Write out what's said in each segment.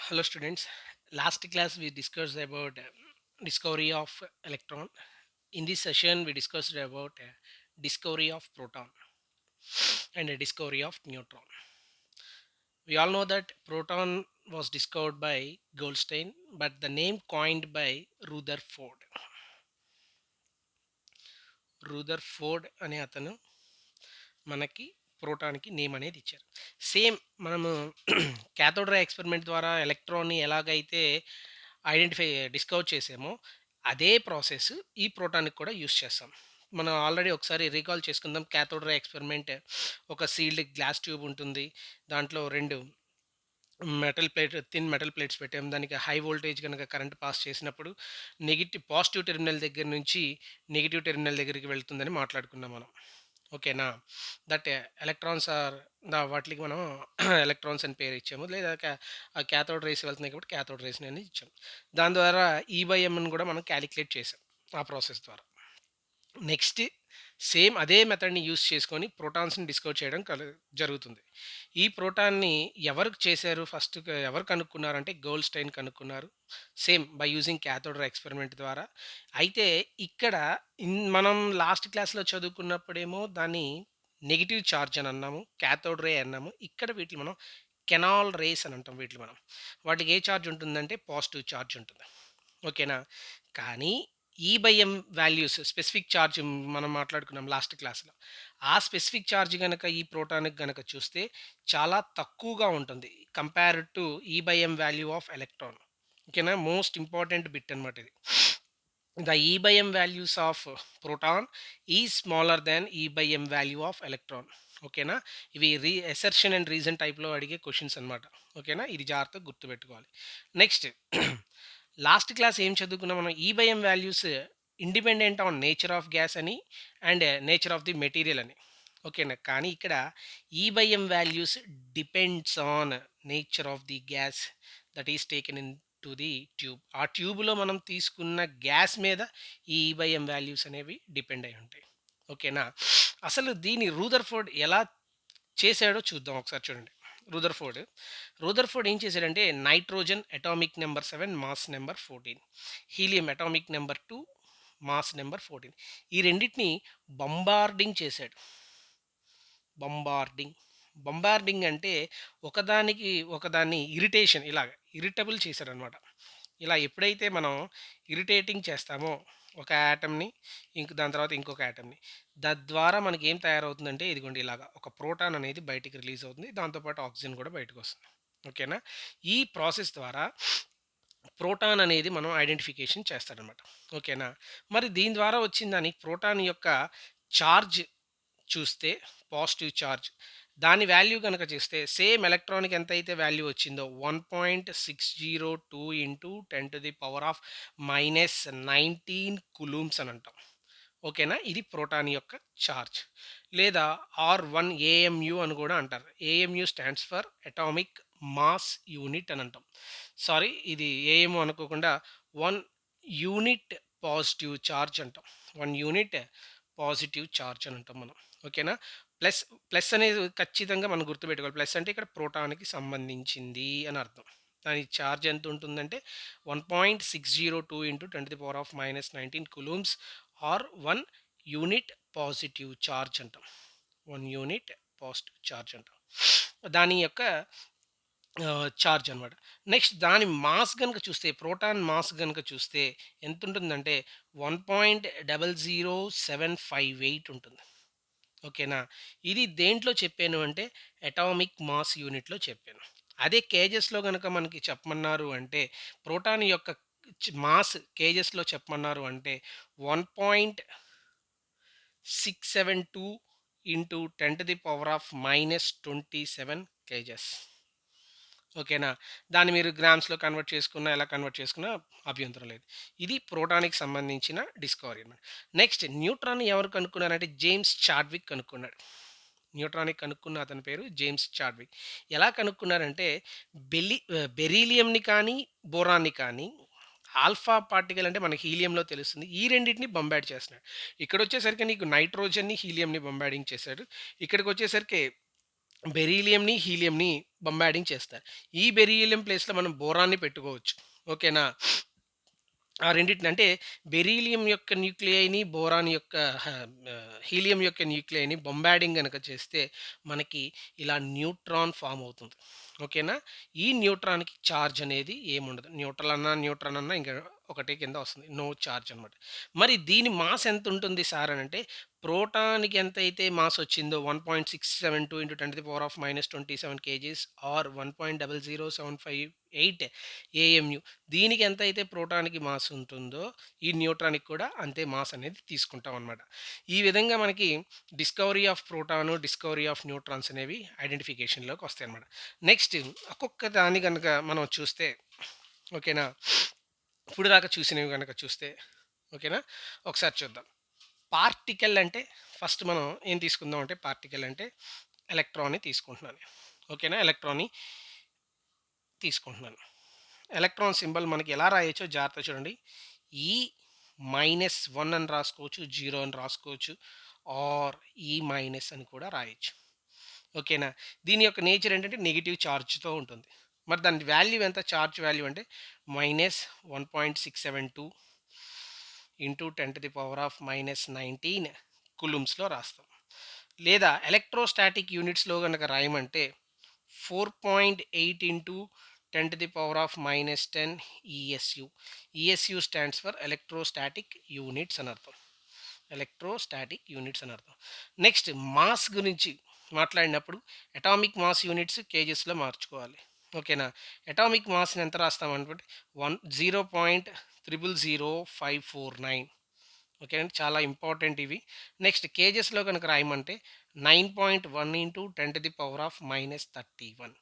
Hello students. Last class we discussed about discovery of electron. In this session we discussed about discovery of proton and discovery of neutron. We all know that proton was discovered by Goldstein, but the name coined by Rutherford. Rutherford అనే అతను మనకి ప్రోటాన్కి name అనేది ఇచ్చారు. Same మనము cathode రే experiment ద్వారా ఎలక్ట్రాన్ని ఎలాగైతే identify discover చేసామో అదే ప్రాసెస్ ఈ ప్రోటాన్కి కూడా యూస్ చేస్తాం. మనం ఆల్రెడీ ఒకసారి రీకాల్ చేసుకుందాం. క్యాథోడ్ రే ఎక్స్పెరిమెంట్ ఒక సీల్డ్ గ్లాస్ ట్యూబ్ ఉంటుంది. దాంట్లో రెండు థిన్ మెటల్ ప్లేట్స్ పెట్టాం. దానికి హై వోల్టేజ్ గనక కరెంట్ పాస్ చేసినప్పుడు పాజిటివ్ టెర్మినల్ దగ్గర నుంచి నెగెటివ్ టెర్మినల్ దగ్గరికి వెళ్తుందని మాట్లాడుకున్నాం మనం. ఓకేనా? దట్ ఎలక్ట్రాన్స్ ఆర్ వాటికి మనం ఎలక్ట్రాన్స్ అని పేరు ఇచ్చాము. లేదా క్యాథోడ్ రేస్ వెళ్తున్నాయి కాబట్టి క్యాథోడ్ రేస్ అని ఇచ్చాం. దాని ద్వారా ఈబైఎంని కూడా మనం క్యాలిక్యులేట్ చేసాం ఆ ప్రాసెస్ ద్వారా. నెక్స్ట్ సేమ్ అదే మెథడ్ని యూస్ చేసుకొని ప్రోటాన్స్ని డిస్కవర్ చేయడం జరుగుతుంది. ఈ ప్రోటాన్ని ఎవరు చేశారు, ఫస్ట్ ఎవరు కనుక్కున్నారంటే గోల్డ్స్టైన్ కనుక్కున్నారు. Same by using cathode ray experiment ద్వారా. అయితే ఇక్కడ మనం లాస్ట్ క్లాస్లో చదువుకున్నప్పుడేమో దాన్ని నెగిటివ్ ఛార్జ్ అని అన్నాము, క్యాథోడ్ రే అన్నాము. ఇక్కడ వీటిని మనం కెనాల్ రేస్ అని అంటాం. వీటిని వాటికి ఏ ఛార్జ్ ఉంటుందంటే పాజిటివ్ ఛార్జ్ ఉంటుంది. ఓకేనా? కానీ ఈ/ఎం వాల్యూస్ స్పెసిఫిక్ ఛార్జ్ మనం మాట్లాడుకున్నాం లాస్ట్ క్లాస్‌లో. ఆ స్పెసిఫిక్ ఛార్జ్ గనక ఈ ప్రోటాన్‌కి గనక చూస్తే చాలా తక్కువగా ఉంటుంది. Compared to e m value of electron. ఓకేనా? మోస్ట్ ఇంపార్టెంట్ బిట్ అనమాట ఇది. The e m values of proton is smaller than e m value of electron. ఓకేనా? ఇవి అసర్షన్ అండ్ రీజన్ టైప్‌లో అడిగే క్వెషన్స్ అనమాట. ఓకేనా? ఇది జాగ్రత్తగా గుర్తుపెట్టుకోవాలి. నెక్స్ట్ లాస్ట్ క్లాస్ ఏం చదువుకున్నాం మనం? E m values independent on nature of gas అని and nature of the material అని. ఓకేనా? కానీ ఇక్కడ e m values depends on nature of the gas that is taken into the tube. ఆ ట్యూబ్‌లో మనం తీసుకున్న గ్యాస్ మీద ఈ ఈ/ఎం వాల్యూస్ అనేవి డిపెండ్ అయి ఉంటాయి. ఓకేనా? అసలు దీన్ని రూదర్ఫోర్డ్ ఎలా చేశాడో చూద్దాం ఒకసారి చూడండి. రూదర్ఫోర్డ్ ఏం చేశాడంటే nitrogen atomic number 7 mass number 14, helium atomic number 2 mass number 14, ఈ రెండిటిని బంబార్డింగ్ చేశాడు. బంబార్డింగ్ అంటే ఒకదానికి ఒకదాన్ని ఇరిటేషన్, ఇలాగ ఇరిటబుల్ చేశాడనమాట. ఇలా ఎప్పుడైతే మనం ఇరిటేటింగ్ చేస్తామో ఒక యాటమ్ని దాని తర్వాత ఇంకొక యాటమ్ని, తద్వారా మనకి ఏం తయారవుతుందంటే ఇదిగోండి ఇలాగా ఒక ప్రోటాన్ అనేది బయటికి రిలీజ్ అవుతుంది. దాంతోపాటు ఆక్సిజన్ కూడా బయటకు వస్తుంది. ఓకేనా? ఈ ప్రాసెస్ ద్వారా ప్రోటాన్ అనేది మనం ఐడెంటిఫికేషన్ చేస్తాడనమాట. ఓకేనా? మరి దీని ద్వారా వచ్చిందని ప్రోటాన్ యొక్క చార్జ్ చూస్తే పాజిటివ్ ఛార్జ్, దాని వాల్యూ కనుక చేస్తే సేమ్ ఎలక్ట్రానిక్ ఎంతైతే వాల్యూ వచ్చిందో 1.602 ఇంటూ 10⁻⁻19 కులూమ్స్ అని అంటాం. ఓకేనా? ఇది ప్రోటాన్ యొక్క ఛార్జ్, లేదా R1 AMU అని కూడా అంటారు. AMU stands for atomic mass unit అని అంటాం. సారీ, ఇది ఏఎం అనుకోకుండా 1 యూనిట్ పాజిటివ్ ఛార్జ్ అంటాం. 1 యూనిట్ పాజిటివ్ ఛార్జ్ అని అంటాం మనం. ఓకేనా? ప్లస్ ప్లస్ అనేది ఖచ్చితంగా మనం గుర్తుపెట్టుకోవాలి. ప్లస్ అంటే ఇక్కడ ప్రోటాన్కి సంబంధించింది అని అర్థం. దాని ఛార్జ్ ఎంత ఉంటుందంటే 1.602 into 10⁻⁻19 coulombs or 1 unit positive charge అంటాం. 1 యూనిట్ పాజిటివ్ ఛార్జ్ అంటాం. దాని యొక్క ఛార్జ్ అనమాట. నెక్స్ట్ దాని మాస్ గనుక చూస్తే, ప్రోటాన్ మాస్ గనుక చూస్తే ఎంత ఉంటుందంటే 1.00758 ఉంటుంది. ఓకేనా? ఇది దేంట్లో చెప్పాను అంటే అటామిక్ మాస్ యూనిట్‌లో చెప్పాను. అదే కేజెస్‌లో గనక మనకి చెప్పమన్నారు అంటే ప్రోటాన్ యొక్క మాస్ కేజెస్‌లో చెప్పమన్నారు అంటే 1.672 ఇంటూ 10⁻⁻27 కేజెస్. ఓకేనా? దాన్ని మీరు గ్రామ్స్‌లో కన్వర్ట్ చేసుకున్నా, ఎలా కన్వర్ట్ చేసుకున్నా అభ్యంతరం లేదు. ఇది ప్రోటాన్‌కి సంబంధించిన డిస్కవరీ అన్నమాట. నెక్స్ట్ న్యూట్రాన్ ఎవరు కనుక్కున్నారంటే జేమ్స్ చాడ్విక్ కనుక్కున్నాడు. న్యూట్రాన్‌ని కనుక్కున్న అతని పేరు జేమ్స్ చాడ్విక్. ఎలా కనుక్కున్నారంటే బెరీలియంని కానీ, బోరాన్‌ని కానీ, ఆల్ఫా పార్టికల్ అంటే మనకి హీలియంలో తెలుస్తుంది. ఈ రెండిటిని బంబార్డ్ చేస్తున్నాడు. ఇక్కడొచ్చేసరికి నీకు నైట్రోజన్‌ని, హీలియంని బంబార్డింగ్ చేశాడు. ఇక్కడికొచ్చేసరికి బెరీలియంని, హీలియంని బొంబార్డింగ్ చేస్తారు. ఈ బెరీలియం ప్లేస్‌లో మనం బోరాన్‌ని పెట్టుకోవచ్చు. ఓకేనా? ఆ రెండిటిని అంటే బెరీలియం యొక్క న్యూక్లియైని, బోరాన్ యొక్క హీలియం యొక్క న్యూక్లియైని బొంబార్డింగ్ గనక చేస్తే మనకి ఇలా న్యూట్రాన్ ఫార్మ్ అవుతుంది. ఓకేనా? ఈ న్యూట్రాన్‌కి చార్జ్ అనేది ఏముండదు. న్యూట్రాన్ అన్నా ఇంకా ఒకటే కింద వస్తుంది. నో చార్జ్ అనమాట. మరి దీని మాస్ ఎంతుంటుంది సార్ అనంటే, ప్రోటాన్‌కి ఎంతైతే మాస్ వచ్చిందో 1.672 ఇంటూ 10⁻⁻27 కేజీస్ ఆర్ 1.00758 ఏఎంయు. దీనికి ఎంతైతే ప్రోటాన్‌కి మాస్ ఉంటుందో, ఈ న్యూట్రాన్‌కి కూడా అంతే మాస్ అనేది తీసుకుంటామనమాట. ఈ విధంగా మనకి discovery of proton, discovery of neutrons అనేవి ఐడెంటిఫికేషన్‌లోకి వస్తాయన్నమాట. నెక్స్ట్ ఒక్కొక్క దాన్ని గనక మనం చూస్తే ఓకేనా? ఇప్పుడు దాకా చూసినవి గనక చూస్తే ఓకేనా? ఒకసారి చూద్దాం. పార్టికల్ అంటే ఫస్ట్ మనం ఏం తీసుకుందాం అంటే పార్టికల్ అంటే ఎలక్ట్రాన్‌ని తీసుకుంటున్నాను. ఓకేనా? ఎలక్ట్రాన్‌ని తీసుకుంటున్నాను. ఎలక్ట్రాన్ సింబల్ మనకి ఎలా రాయొచ్చో జాగ్రత్తగా చూడండి. ఈ -1 అని రాసుకోవచ్చు, 0 అని రాసుకోవచ్చు ఆర్ ఈ మైనస్ అని కూడా రాయొచ్చు. ఓకేనా? దీని యొక్క నేచర్ ఏంటంటే నెగెటివ్ చార్జ్‌తో ఉంటుంది. మరి దాని వాల్యూ ఎంత చార్జ్ వాల్యూ అంటే -1.672 ఇంటూ 10⁻⁻19 కులుమ్స్‌లో రాస్తాం. లేదా ఎలక్ట్రోస్టాటిక్ యూనిట్స్‌లో గనక రాయమంటే 4.8 into 10⁻⁻10 ESU. ESU stands for electrostatic units అని అర్థం. ఎలక్ట్రోస్టాటిక్ యూనిట్స్ అని అర్థం. నెక్స్ట్ మాస్ గురించి మాట్లాడినప్పుడు అటామిక్ మాస్ యూనిట్స్ కేజెస్‌లో మార్చుకోవాలి. ఓకేనా? అటామిక్ మాస్‌ని ఎంత రాస్తామనుకుంటే 0.000549. ఓకే అండి. చాలా ఇంపార్టెంట్ ఇవి. నెక్స్ట్ కేజెస్‌లో గనుక రాయమంటే 9.1 ఇంటూ 10⁻31.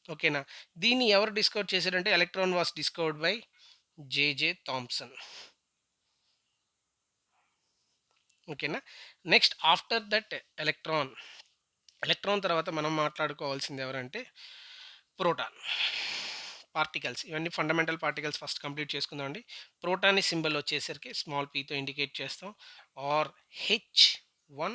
ఓకేనా? దీన్ని ఎవరు డిస్కవర్ చేశారంటే electron was discovered by J J Thomson. ఓకేనా? Next after that electron, electron తర్వాత మనం మాట్లాడుకోవాల్సింది ఎవరంటే ప్రోటాన్. పార్టికల్స్ ఇవన్నీ ఫండమెంటల్ పార్టికల్స్ ఫస్ట్ కంప్లీట్ చేసుకుందామండి. ప్రోటాన్ సింబల్ వచ్చేసరికి స్మాల్ పీతో ఇండికేట్ చేస్తాం. ఆర్ H1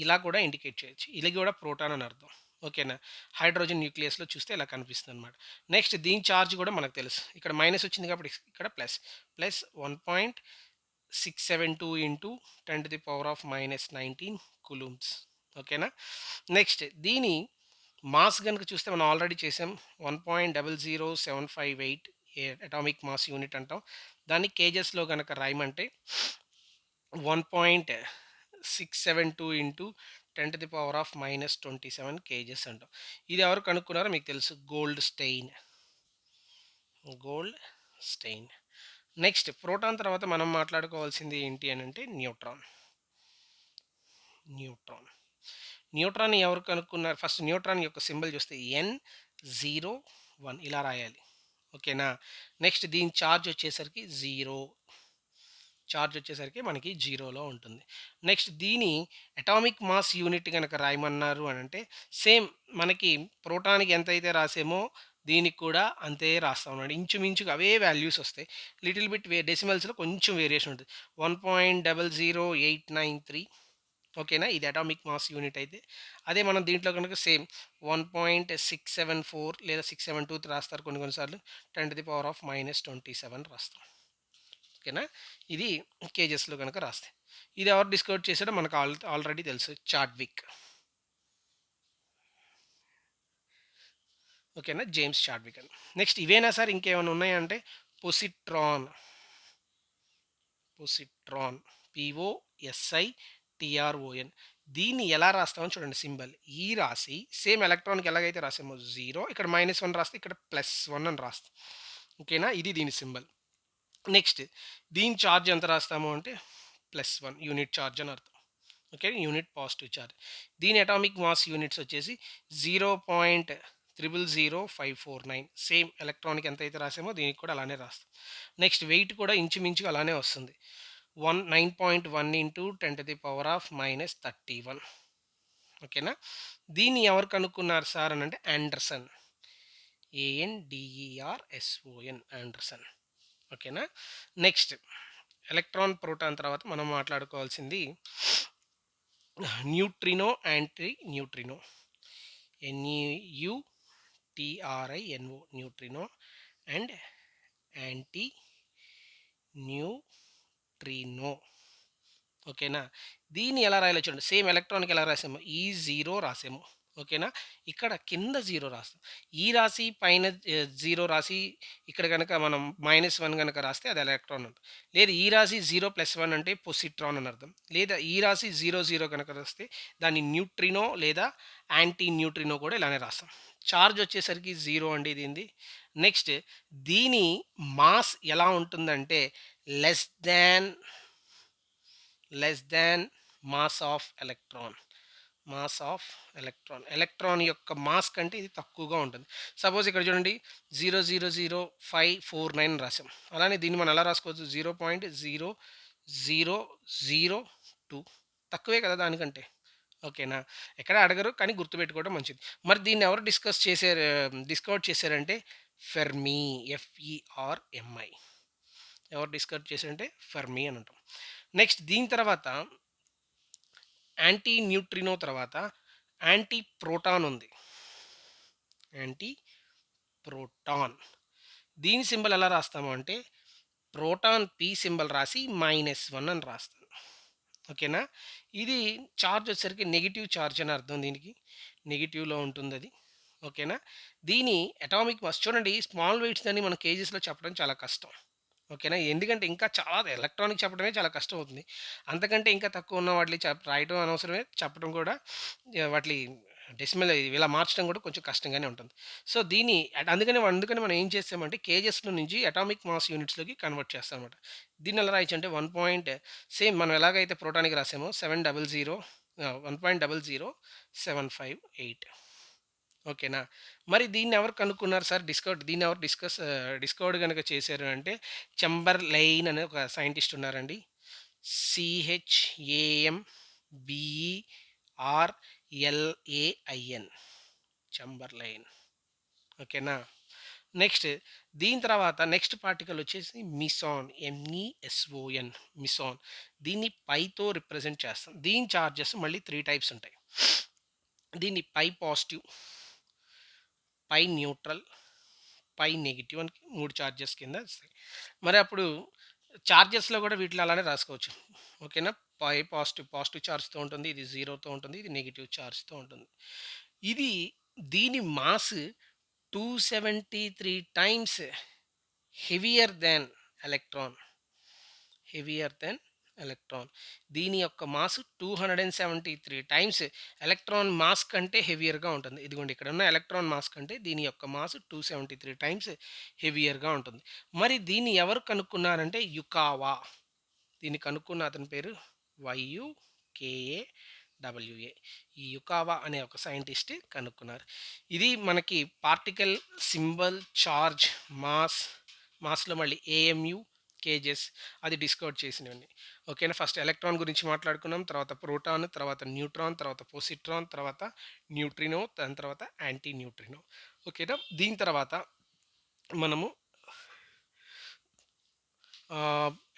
ఇలా కూడా ఇండికేట్ చేయొచ్చు. ఇది కూడా ప్రోటాన్ అని అర్థం. ఓకేనా? హైడ్రోజన్ న్యూక్లియస్‌లో చూస్తే ఇలా కనిపిస్తుందనమాట. నెక్స్ట్ దీని చార్జ్ కూడా మనకు తెలుసు. ఇక్కడ మైనస్ వచ్చింది కాబట్టి ఇక్కడ ప్లస్. Plus 1.672 into 10⁻⁻19 coulombs. ఓకేనా? నెక్స్ట్ దీని మాస్ గనుక చూస్తే మనం ఆల్రెడీ చేసాం. 1.00758 అటామిక్ మాస్ యూనిట్ అంటాం. దాన్ని కేజెస్‌లో గనక రాయమంటే 1.672 ఇంటూ 10⁻⁻27 కేజెస్ అంటాం. ఇది ఎవరు కనుక్కున్నారో మీకు తెలుసు. Goldstein. Goldstein. Next proton తర్వాత మనం మాట్లాడుకోవాల్సింది ఏంటి అనంటే న్యూట్రాన్. న్యూట్రాన్. న్యూట్రాన్‌ని ఎవరు కనుక్కున్నారు? ఫస్ట్ న్యూట్రాన్ యొక్క సింబల్ చూస్తే N01 ఇలా రాయాలి. ఓకేనా? నెక్స్ట్ దీని చార్జ్ వచ్చేసరికి 0. చార్జ్ వచ్చేసరికి మనకి 0లో ఉంటుంది. నెక్స్ట్ దీని అటామిక్ మాస్ యూనిట్ గనక రాయమన్నారు అనంటే సేమ్ మనకి ప్రోటాన్‌కి ఎంతైతే రాసామో దీనికి కూడా అంతే రాస్తామన్నమాట. ఇంచుమించుగా అవే వాల్యూస్ వస్తాయి. లిటిల్ బిట్ డెసిమల్స్‌లో కొంచెం వేరియేషన్ ఉంటుంది. 1.00893. ఓకేనా? ఇది అటామిక్ మాస్ యూనిట్ అయితే. అదే మనం దీంట్లో గనుక సేమ్ 1.674 లేదా 672 రాస్తారు కొన్ని కొన్ని సార్లు. 10⁻⁻27 రాస్తాం. ఓకేనా? ఇది కేజెస్‌లో గనక రాస్తే. ఇది ఎవరు డిస్కవర్ చేసాడో మనకు ఆల్రెడీ తెలుసు. చాడ్విక్. ఓకేనా? జేమ్స్ చాడ్విక్ అని. నెక్స్ట్ ఇవేనా సార్ ఇంకేమైనా ఉన్నాయా అంటే పొసిట్రాన్. పొసిట్రాన్. POSITRON. దీన్ని ఎలా రాస్తామో చూడండి సింబల్. ఈ రాసి సేమ్ ఎలక్ట్రాన్‌కి ఎలాగైతే రాసామో 0 ఇక్కడ -1 రాస్తే ఇక్కడ +1 అని రాస్తాం. ఓకేనా? ఇది దీని సింబల్. నెక్స్ట్ దీని చార్జ్ ఎంత రాస్తాము అంటే +1 యూనిట్ చార్జ్ అని అర్థం. ఓకే. Unit positive charge. దీని అటామిక్ మాస్ యూనిట్స్ వచ్చేసి 0.000549. సేమ్ ఎలక్ట్రాన్‌కి ఎంతైతే రాసామో దీనికి కూడా అలానే రాస్తాం. నెక్స్ట్ వెయిట్ కూడా ఇంచుమించుగా అలానే వస్తుంది. 9.1 ఇంటూ 10⁻⁻31. ఓకేనా? దీన్ని ఎవరు కనుక్కున్నారు సార్ అనంటే ఆండర్సన్. ANDERSON. ఆండర్సన్. ఓకేనా? నెక్స్ట్ ఎలక్ట్రాన్, ప్రోటాన్ తర్వాత మనం మాట్లాడుకోవాల్సింది neutrino, antineutrino. NEUTRINO neutrino and antineutrino. ఓకేనా? దీన్ని ఎలా రాయాలో చూడండి. సేమ్ ఎలక్ట్రాన్‌కి ఎలా రాసామో ఈ జీరో రాసాము. ఓకేనా? ఇక్కడ కింద జీరో రాస్తాం. ఈ రాసి పైన 0 రాసి ఇక్కడ గనక మనం -1 గనక రాస్తే అది ఎలక్ట్రాన్ అంటాం. లేదు ఈ రాసి 0 + 1 అంటే పొసిట్రాన్ అని అర్థం. లేదా ఈ రాసి 0, 0 గనక రాస్తే దాన్ని న్యూట్రినో లేదా యాంటీ న్యూట్రినో కూడా ఇలానే రాస్తాం. చార్జ్ వచ్చేసరికి 0 అండి దీనిది. నెక్స్ట్ దీని మాస్ ఎలా ఉంటుందంటే less than mass of electron. Mass of electron. Electron యొక్క మాస్ కంటే ఇది తక్కువగా ఉంటుంది. సపోజ్ ఇక్కడ చూడండి 0.00549 రాసాం. అలానే దీన్ని మనం ఎలా రాసుకోవచ్చు 0.00002 తక్కువే కదా దానికంటే. ఓకేనా? ఎక్కడ అడగరు కానీ గుర్తుపెట్టుకోవడం మంచిది. మరి దీన్ని ఎవరు డిస్కవర్ చేశారంటే ఫెర్మి. FERMI. ఎవరు డిస్కవర్ చేశారంటే ఫెర్మి అని అంటాం. నెక్స్ట్ దీని తర్వాత యాంటీ న్యూట్రినో తర్వాత యాంటీ ప్రోటాన్ ఉంది. Anti proton. దీని సింబల్ ఎలా రాస్తాము అంటే ప్రోటాన్ P సింబల్ రాసి -1 అని రాస్తాం. ఓకేనా? ఇది చార్జ్ వచ్చేసరికి నెగెటివ్ చార్జ్ అని అర్థం దీనికి. నెగెటివ్‌లో ఉంటుందది. ఓకేనా? దీని అటామిక్ మాస్ చూడండి స్మాల్ వెయిట్స్ అని మనం కేజీస్‌లో చెప్పడం చాలా కష్టం. ఓకేనా? ఎందుకంటే ఇంకా చాలా ఎలక్ట్రానిక్ చెప్పడమే చాలా కష్టం అవుతుంది. అంతకంటే ఇంకా తక్కువ ఉన్న వాటిలి రాయటం అనవసరమే. చెప్పడం కూడా వాటిలి డెసిమల్ ఇలా మార్చడం కూడా కొంచెం కష్టంగానే ఉంటుంది. సో, అందుకని మనం ఏం చేసామంటే కేజెస్‌లో నుంచి అటామిక్ మాస్ యూనిట్స్‌లోకి కన్వర్ట్ చేస్తామనమాట. దీన్ని ఎలా రాయొచ్చంటే 1 సేమ్ మనం ఎలాగైతే ప్రోటాన్‌కి రాసామో 1.00758. ఓకేనా? మరి దీన్ని ఎవరు కనుక్కున్నారు సార్? దీన్ని ఎవరు డిస్కవర్డ్ గనక చేశారు అంటే చెంబర్‌లైన్ అనే ఒక సైంటిస్ట్ ఉన్నారండి. CHAMBERLAIN. చెంబర్‌లైన్. ఓకేనా? నెక్స్ట్ దీని తర్వాత నెక్స్ట్ పార్టికల్ వచ్చేసి మిసాన్. MESON. మిసాన్. దీన్ని పైతో రిప్రజెంట్ చేస్తాం. దీని చార్జెస్ మళ్ళీ 3 టైప్స్ ఉంటాయి. దీన్ని పై పాజిటివ్, పై న్యూట్రల్, పై నెగెటివ్ అని 3 చార్జెస్ కింద వస్తాయి. మరి అప్పుడు చార్జెస్‌లో కూడా వీటిలో అలానే రాసుకోవచ్చు. ఓకేనా? పాజిటివ్ చార్జ్‌తో ఉంటుంది. ఇది 0తో ఉంటుంది. ఇది నెగెటివ్ చార్జ్‌తో ఉంటుంది. ఇది దీని మాస్ 273 టైమ్స్ హెవియర్ దాన్ ఎలక్ట్రాన్. హెవియర్ దాన్ ఎలక్ట్రాన్. దీని యొక్క మాస్ 273 టైమ్స్ ఎలక్ట్రాన్ మాస్ కంటే హెవియర్‌గా ఉంటుంది. ఇదిగోండి ఇక్కడ ఉన్న ఎలక్ట్రాన్ మాస్ కంటే దీని యొక్క మాస్ 273 టైమ్స్ హెవియర్‌గా ఉంటుంది. మరి దీన్ని ఎవరు కనుక్కున్నారంటే యుకావా. దీన్ని కనుక్కున్న అతని పేరు YUKAWA. ఈ యుకావా అనే ఒక సైంటిస్ట్ కనుక్కున్నారు. ఇది మనకి పార్టికల్, సింబల్, చార్జ్, మాస్‌లో మళ్ళీ AMU, కేజెస్ అది డిస్కవర్ చేసినవన్నీ. ఓకేనా? ఫస్ట్ ఎలక్ట్రాన్ గురించి మాట్లాడుకున్నాం. తర్వాత ప్రోటాన్, తర్వాత న్యూట్రాన్, తర్వాత పొసిట్రాన్, తర్వాత న్యూట్రినో, దాని తర్వాత యాంటీ న్యూట్రినో. ఓకేనా? దీని తర్వాత మనము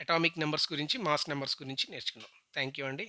అటామిక్ నంబర్స్ గురించి, మాస్ నంబర్స్ గురించి నేర్చుకున్నాం. థ్యాంక్ యూ అండి.